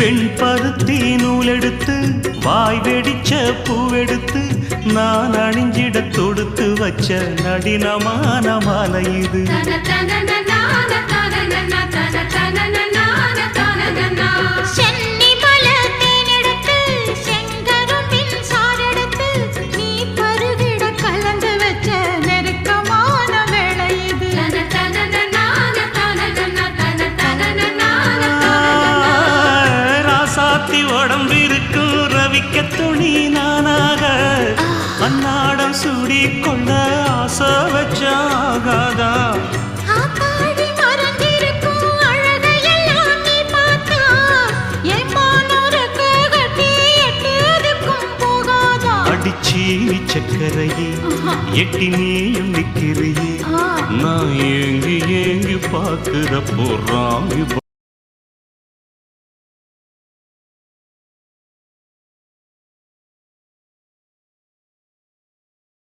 வெண்பருத்தி நூலெடுத்து வாய் வெடிச்ச பூவெடுத்து நான் அணிஞ்சிட தொடுத்து வச்ச நடினமான மாலை இது. உடம்பிருக்கும் ரவிக்க துணி நானாக அன்னாடம் சூடி கொண்ட ஆசை வச்சாகாதா. அடிச்சீனி சக்கரையே எட்டி நீயும் நிக்கிறையே நான் ஏங்கி ஏங்கி பார்க்கிறப்போ ராமி